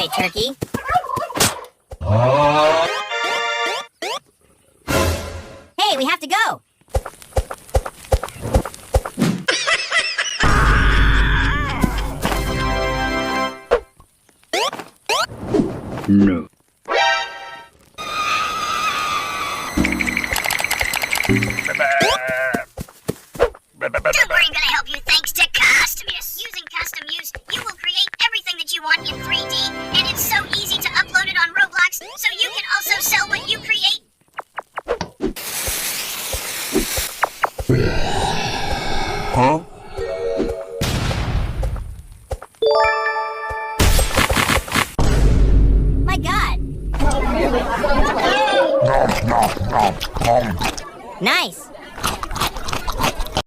way, turkey. Hey, we have to go. No. Don't worry, I'm gonna help you thanks to Custom Use. Using Custom Use, you will create everything that you want in 3D, and it's so easy to upload it on Roblox, so you can also sell what you create. Huh? My God. Nice.